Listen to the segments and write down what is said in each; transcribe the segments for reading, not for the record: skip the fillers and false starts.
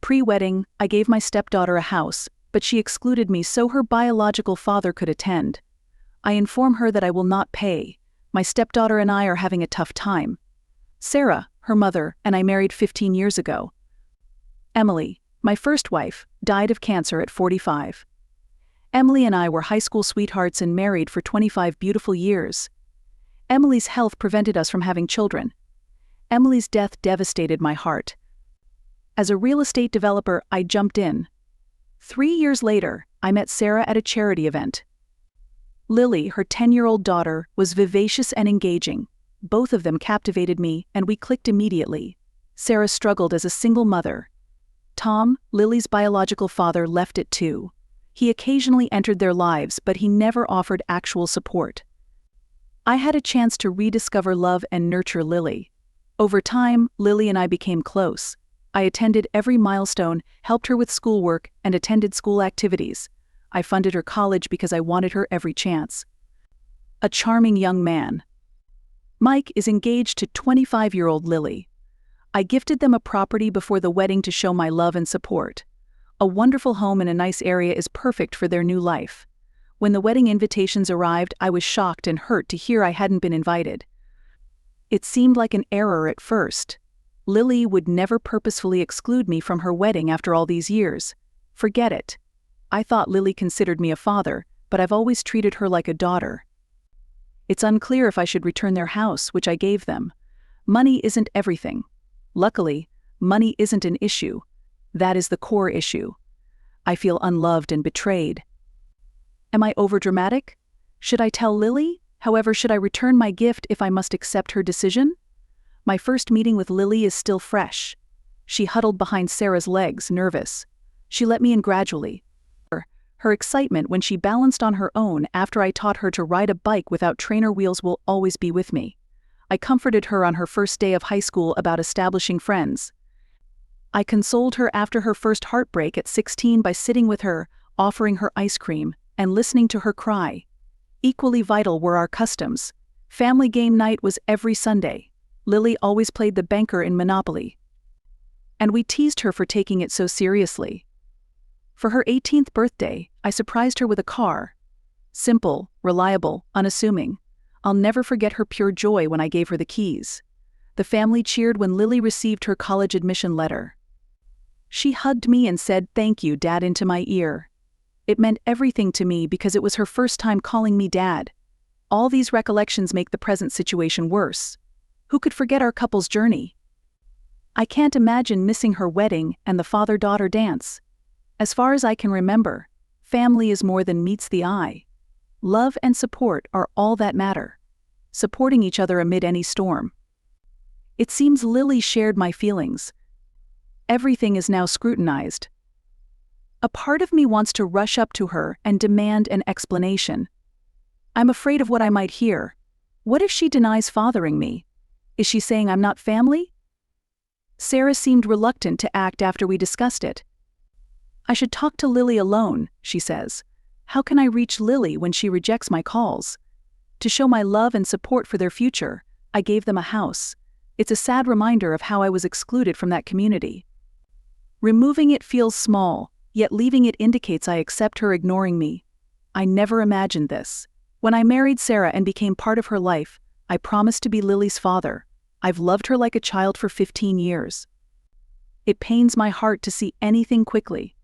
Pre-wedding, I gave my stepdaughter a house, but she excluded me so her biological father could attend. I inform her that I will not pay. My stepdaughter and I are having a tough time. Sarah, her mother, and I married 15 years ago. Emily, my first wife, died of cancer at 45. Emily and I were high school sweethearts and married for 25 beautiful years. Emily's health prevented us from having children. Emily's death devastated my heart. As a real estate developer, I jumped in. 3 years later, I met Sarah at a charity event. Lily, her 10-year-old daughter, was vivacious and engaging. Both of them captivated me, and we clicked immediately. Sarah struggled as a single mother. Tom, Lily's biological father, left it too. He occasionally entered their lives, but he never offered actual support. I had a chance to rediscover love and nurture Lily. Over time, Lily and I became close. I attended every milestone, helped her with schoolwork, and attended school activities. I funded her college because I wanted her every chance. A charming young man. Mike is engaged to 25-year-old Lily. I gifted them a property before the wedding to show my love and support. A wonderful home in a nice area is perfect for their new life. When the wedding invitations arrived, I was shocked and hurt to hear I hadn't been invited. It seemed like an error at first. Lily would never purposefully exclude me from her wedding after all these years. Forget it. I thought Lily considered me a father, but I've always treated her like a daughter. It's unclear if I should return their house, which I gave them. Money isn't everything. Luckily, money isn't an issue. That is the core issue. I feel unloved and betrayed. Am I overdramatic? Should I tell Lily? However, should I return my gift if I must accept her decision? My first meeting with Lily is still fresh. She huddled behind Sarah's legs, nervous. She let me in gradually. Her excitement when she balanced on her own after I taught her to ride a bike without trainer wheels will always be with me. I comforted her on her first day of high school about establishing friends. I consoled her after her first heartbreak at 16 by sitting with her, offering her ice cream, and listening to her cry. Equally vital were our customs. Family game night was every Sunday. Lily always played the banker in Monopoly. And we teased her for taking it so seriously. For her 18th birthday, I surprised her with a car. Simple, reliable, unassuming. I'll never forget her pure joy when I gave her the keys. The family cheered when Lily received her college admission letter. She hugged me and said, "Thank you, Dad," into my ear. It meant everything to me because it was her first time calling me Dad. All these recollections make the present situation worse. Who could forget our couple's journey? I can't imagine missing her wedding and the father-daughter dance. As far as I can remember, family is more than meets the eye. Love and support are all that matter. Supporting each other amid any storm. It seems Lily shared my feelings. Everything is now scrutinized. A part of me wants to rush up to her and demand an explanation. I'm afraid of what I might hear. What if she denies fathering me? Is she saying I'm not family? Sarah seemed reluctant to act after we discussed it. I should talk to Lily alone, she says. How can I reach Lily when she rejects my calls? To show my love and support for their future, I gave them a house. It's a sad reminder of how I was excluded from that community. Removing it feels small, yet leaving it indicates I accept her ignoring me. I never imagined this. When I married Sarah and became part of her life, I promised to be Lily's father. I've loved her like a child for 15 years. It pains my heart to see anything quickly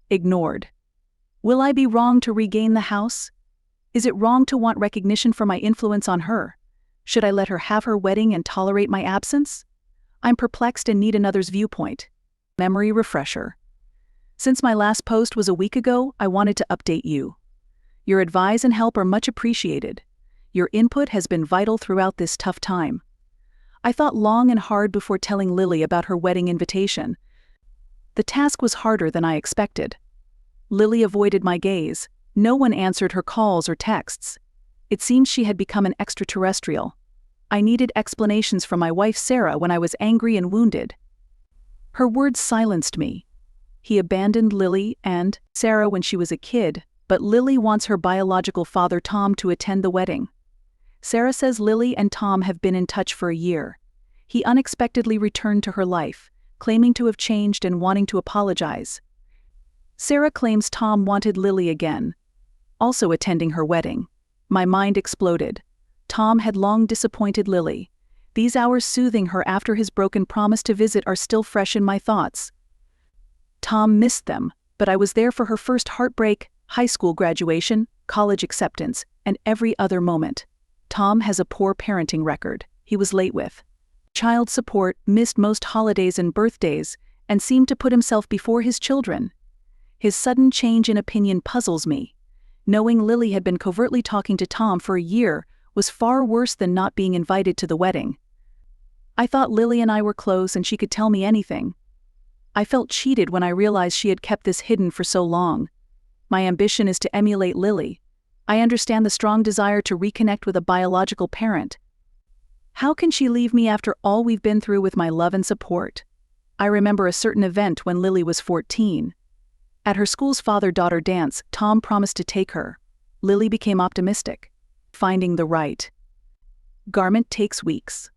ignored. Will I be wrong to regain the house? Is it wrong to want recognition for my influence on her? Should I let her have her wedding and tolerate my absence? I'm perplexed and need another's viewpoint. Memory refresher. Since my last post was a week ago, I wanted to update you. Your advice and help are much appreciated. Your input has been vital throughout this tough time. I thought long and hard before telling Lily about her wedding invitation. The task was harder than I expected. Lily avoided my gaze. No one answered her calls or texts. It seemed she had become an extraterrestrial. I needed explanations from my wife Sarah when I was angry and wounded. Her words silenced me. He abandoned Lily and Sarah when she was a kid, but Lily wants her biological father Tom to attend the wedding. Sarah says Lily and Tom have been in touch for a year. He unexpectedly returned to her life, claiming to have changed and wanting to apologize. Sarah claims Tom wanted Lily again, also attending her wedding. My mind exploded. Tom had long disappointed Lily. These hours soothing her after his broken promise to visit are still fresh in my thoughts. Tom missed them, but I was there for her first heartbreak, high school graduation, college acceptance, and every other moment. Tom has a poor parenting record. He was late with child support, missed most holidays and birthdays, and seemed to put himself before his children. His sudden change in opinion puzzles me. Knowing Lily had been covertly talking to Tom for a year was far worse than not being invited to the wedding. I thought Lily and I were close and she could tell me anything. I felt cheated when I realized she had kept this hidden for so long. My ambition is to emulate Lily. I understand the strong desire to reconnect with a biological parent. How can she leave me after all we've been through with my love and support? I remember a certain event when Lily was 14. At her school's father-daughter dance, Tom promised to take her. Lily became optimistic. Finding the right garment takes weeks.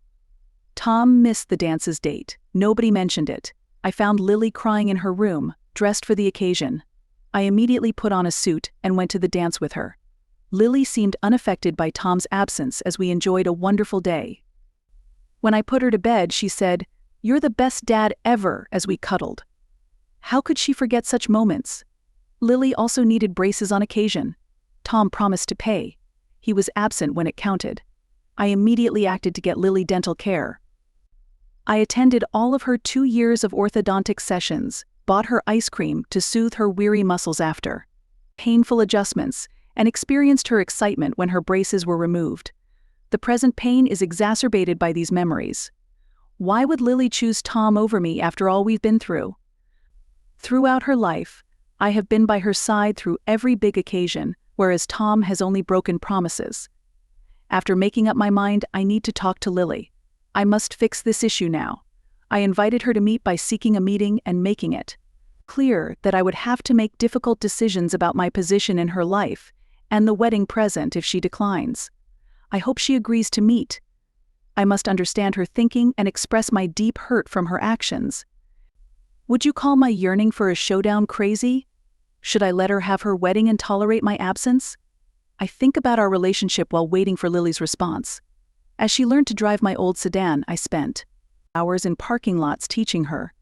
Tom missed the dance's date. Nobody mentioned it. I found Lily crying in her room, dressed for the occasion. I immediately put on a suit and went to the dance with her. Lily seemed unaffected by Tom's absence as we enjoyed a wonderful day. When I put her to bed, she said, "You're the best dad ever," as we cuddled. How could she forget such moments? Lily also needed braces on occasion. Tom promised to pay. He was absent when it counted. I immediately acted to get Lily dental care. I attended all of her 2 years of orthodontic sessions, bought her ice cream to soothe her weary muscles after painful adjustments, and experienced her excitement when her braces were removed. The present pain is exacerbated by these memories. Why would Lily choose Tom over me after all we've been through? Throughout her life, I have been by her side through every big occasion, whereas Tom has only broken promises. After making up my mind, I need to talk to Lily. I must fix this issue now. I invited her to meet by seeking a meeting and making it clear that I would have to make difficult decisions about my position in her life and the wedding present if she declines. I hope she agrees to meet. I must understand her thinking and express my deep hurt from her actions. Would you call my yearning for a showdown crazy? Should I let her have her wedding and tolerate my absence? I think about our relationship while waiting for Lily's response. As she learned to drive my old sedan, I spent hours in parking lots teaching her.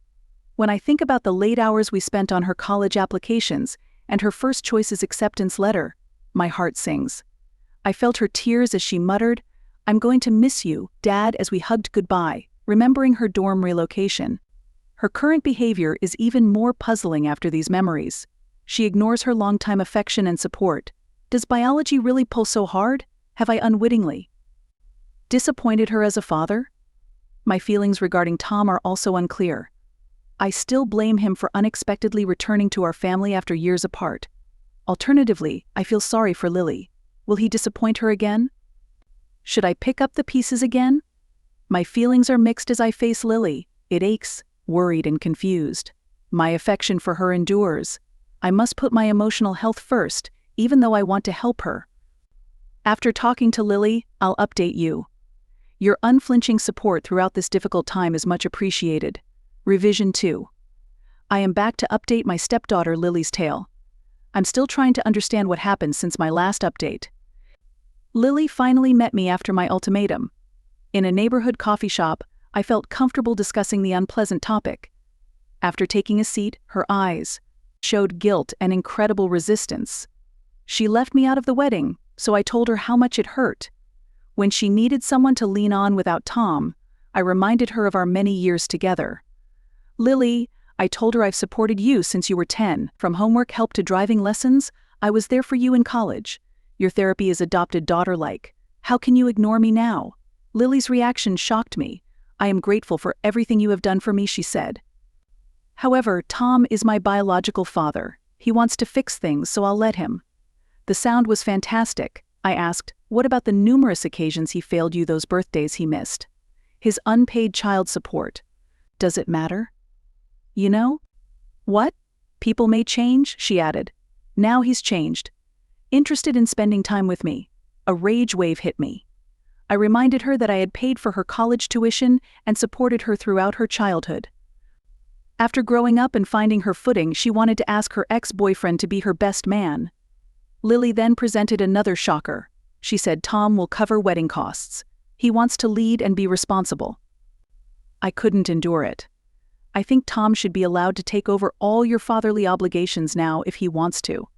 When I think about the late hours we spent on her college applications and her first choice's acceptance letter, my heart sings. I felt her tears as she muttered, "I'm going to miss you, Dad," as we hugged goodbye, remembering her dorm relocation. Her current behavior is even more puzzling after these memories. She ignores her longtime affection and support. Does biology really pull so hard? Have I unwittingly disappointed her as a father? My feelings regarding Tom are also unclear. I still blame him for unexpectedly returning to our family after years apart. Alternatively, I feel sorry for Lily. Will he disappoint her again? Should I pick up the pieces again? My feelings are mixed as I face Lily. It aches, worried and confused. My affection for her endures. I must put my emotional health first, even though I want to help her. After talking to Lily, I'll update you. Your unflinching support throughout this difficult time is much appreciated. Revision 2. I am back to update my stepdaughter Lily's tale. I'm still trying to understand what happened since my last update. Lily finally met me after my ultimatum. In a neighborhood coffee shop, I felt comfortable discussing the unpleasant topic. After taking a seat, her eyes showed guilt and incredible resistance. She left me out of the wedding, so I told her how much it hurt. When she needed someone to lean on without Tom, I reminded her of our many years together. "Lily, I told her I've supported you since you were 10. From homework help to driving lessons, I was there for you in college. Your therapy is adopted daughter-like. How can you ignore me now?" Lily's reaction shocked me. "I am grateful for everything you have done for me," she said. "However, Tom is my biological father. He wants to fix things, so I'll let him." The sound was fantastic. I asked, "What about the numerous occasions he failed you, those birthdays he missed? His unpaid child support. Does it matter?" "You know what? People may change," she added. "Now he's changed. Interested in spending time with me." A rage wave hit me. I reminded her that I had paid for her college tuition and supported her throughout her childhood. After growing up and finding her footing, she wanted to ask her ex-boyfriend to be her best man. Lily then presented another shocker. She said Tom will cover wedding costs. He wants to lead and be responsible. I couldn't endure it. I think Tom should be allowed to take over all your fatherly obligations now if he wants to.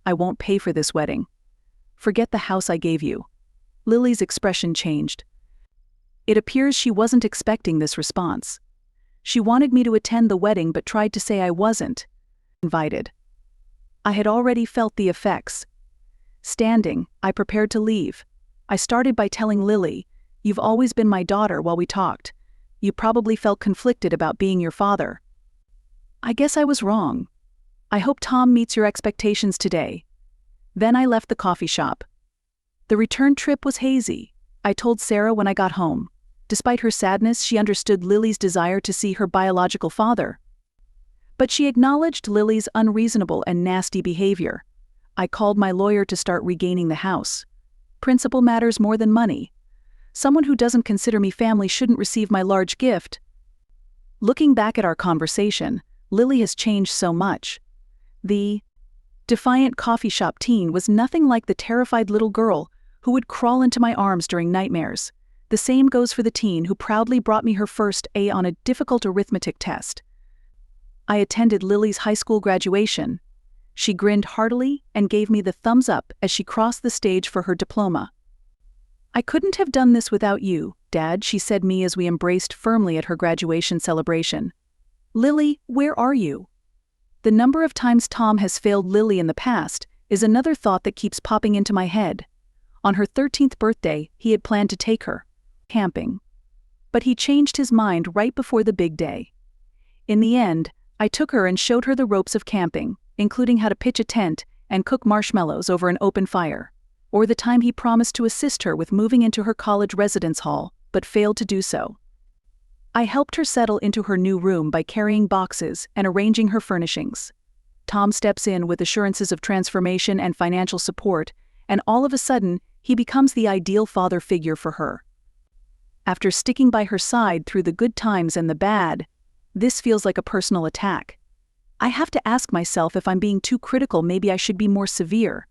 I won't pay for this wedding. Forget the house I gave you. Lily's expression changed. It appears she wasn't expecting this response. She wanted me to attend the wedding but tried to say I wasn't invited. I had already felt the effects. Standing, I prepared to leave. I started by telling Lily, "You've always been my daughter," while we talked. You probably felt conflicted about being your father. I guess I was wrong. I hope Tom meets your expectations today. Then I left the coffee shop. The return trip was hazy. I told Sarah when I got home. Despite her sadness, she understood Lily's desire to see her biological father. But she acknowledged Lily's unreasonable and nasty behavior. I called my lawyer to start regaining the house. Principle matters more than money. Someone who doesn't consider me family shouldn't receive my large gift. Looking back at our conversation, Lily has changed so much. The defiant coffee shop teen was nothing like the terrified little girl who would crawl into my arms during nightmares. The same goes for the teen who proudly brought me her first A on a difficult arithmetic test. I attended Lily's high school graduation. She grinned heartily and gave me the thumbs up as she crossed the stage for her diploma. "I couldn't have done this without you, Dad," she said to me as we embraced firmly at her graduation celebration. "Lily, where are you?" The number of times Tom has failed Lily in the past is another thought that keeps popping into my head. On her 13th birthday, he had planned to take her camping. But he changed his mind right before the big day. In the end, I took her and showed her the ropes of camping, including how to pitch a tent and cook marshmallows over an open fire. Or the time he promised to assist her with moving into her college residence hall, but failed to do so. I helped her settle into her new room by carrying boxes and arranging her furnishings. Tom steps in with assurances of transformation and financial support, and all of a sudden, he becomes the ideal father figure for her. After sticking by her side through the good times and the bad, this feels like a personal attack. I have to ask myself if I'm being too critical. Maybe I should be more severe.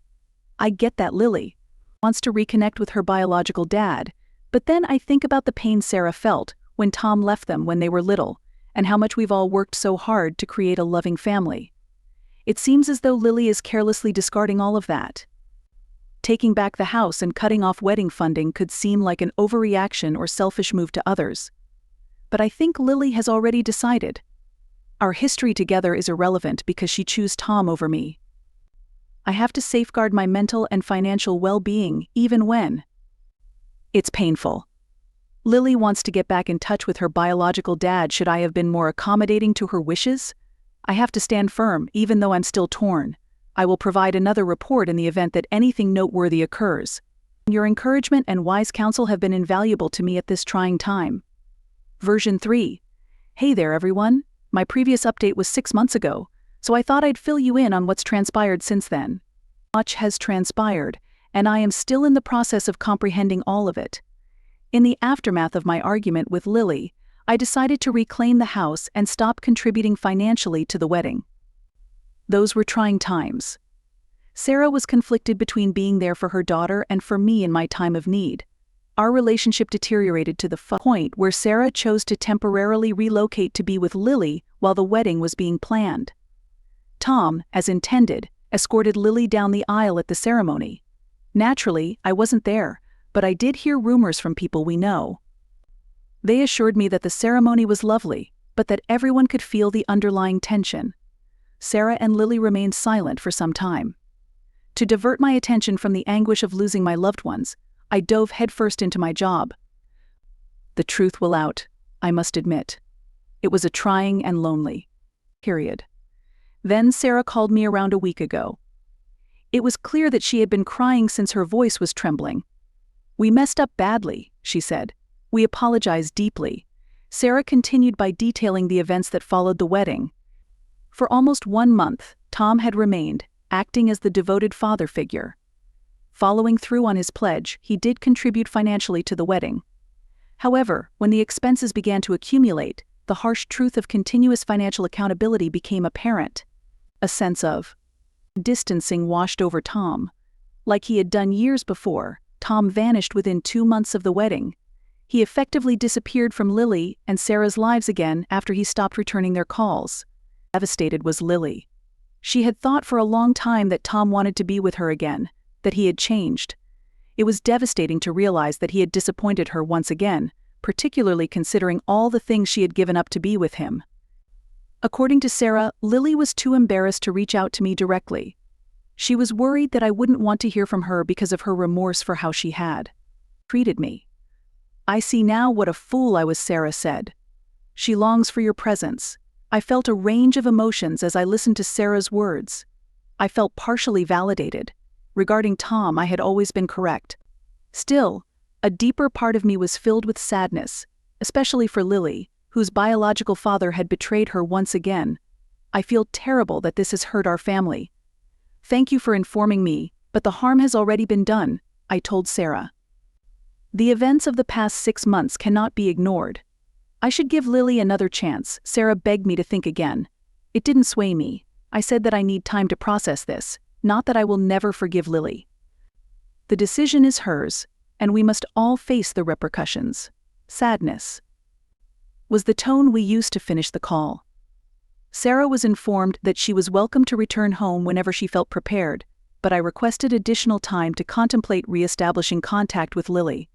I get that Lily wants to reconnect with her biological dad, but then I think about the pain Sarah felt when Tom left them when they were little, and how much we've all worked so hard to create a loving family. It seems as though Lily is carelessly discarding all of that. Taking back the house and cutting off wedding funding could seem like an overreaction or selfish move to others. But I think Lily has already decided. Our history together is irrelevant because she chose Tom over me. I have to safeguard my mental and financial well-being even when it's painful. Lily wants to get back in touch with her biological dad. Should I have been more accommodating to her wishes? I have to stand firm, even though I'm still torn. I will provide another report in the event that anything noteworthy occurs. Your encouragement and wise counsel have been invaluable to me at this trying time. Version 3. Hey there everyone. My previous update was 6 months ago, so I thought I'd fill you in on what's transpired since then. Much has transpired, and I am still in the process of comprehending all of it. In the aftermath of my argument with Lily, I decided to reclaim the house and stop contributing financially to the wedding. Those were trying times. Sarah was conflicted between being there for her daughter and for me in my time of need. Our relationship deteriorated to the point where Sarah chose to temporarily relocate to be with Lily while the wedding was being planned. Tom, as intended, escorted Lily down the aisle at the ceremony. Naturally, I wasn't there, but I did hear rumors from people we know. They assured me that the ceremony was lovely, but that everyone could feel the underlying tension. Sarah and Lily remained silent for some time. To divert my attention from the anguish of losing my loved ones, I dove headfirst into my job. The truth will out, I must admit. It was a trying and lonely period. Then Sarah called me around a week ago. It was clear that she had been crying since her voice was trembling. "We messed up badly," she said. "We apologize deeply." Sarah continued by detailing the events that followed the wedding. For almost 1 month, Tom had remained, acting as the devoted father figure. Following through on his pledge, he did contribute financially to the wedding. However, when the expenses began to accumulate, the harsh truth of continuous financial accountability became apparent. A sense of distancing washed over Tom. Like he had done years before, Tom vanished within 2 months of the wedding. He effectively disappeared from Lily and Sarah's lives again after he stopped returning their calls. Devastated was Lily. She had thought for a long time that Tom wanted to be with her again, that he had changed. It was devastating to realize that he had disappointed her once again, particularly considering all the things she had given up to be with him. According to Sarah, Lily was too embarrassed to reach out to me directly. She was worried that I wouldn't want to hear from her because of her remorse for how she had treated me. "I see now what a fool I was," Sarah said. "She longs for your presence." I felt a range of emotions as I listened to Sarah's words. I felt partially validated. Regarding Tom, I had always been correct. Still, a deeper part of me was filled with sadness, especially for Lily, whose biological father had betrayed her once again. "I feel terrible that this has hurt our family. Thank you for informing me, but the harm has already been done," I told Sarah. "The events of the past 6 months cannot be ignored. I should give Lily another chance." Sarah begged me to think again. It didn't sway me. I said that I need time to process this, not that I will never forgive Lily. "The decision is hers, and we must all face the repercussions." Sadness was the tone we used to finish the call. Sarah was informed that she was welcome to return home whenever she felt prepared, but I requested additional time to contemplate re-establishing contact with Lily.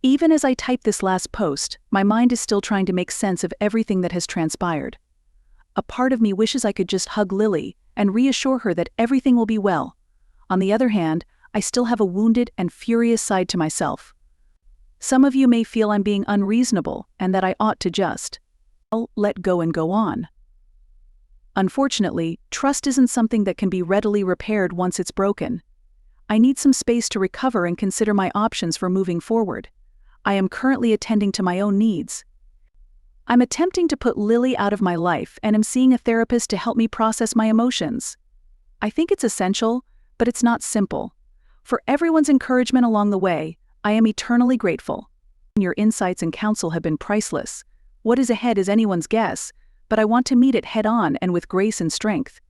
Even as I type this last post, my mind is still trying to make sense of everything that has transpired. A part of me wishes I could just hug Lily and reassure her that everything will be well. On the other hand, I still have a wounded and furious side to myself. Some of you may feel I'm being unreasonable and that I ought to just let go and go on. Unfortunately, trust isn't something that can be readily repaired once it's broken. I need some space to recover and consider my options for moving forward. I am currently attending to my own needs. I'm attempting to put Lily out of my life and am seeing a therapist to help me process my emotions. I think it's essential, but it's not simple. For everyone's encouragement along the way, I am eternally grateful. Your insights and counsel have been priceless. What is ahead is anyone's guess, but I want to meet it head-on and with grace and strength.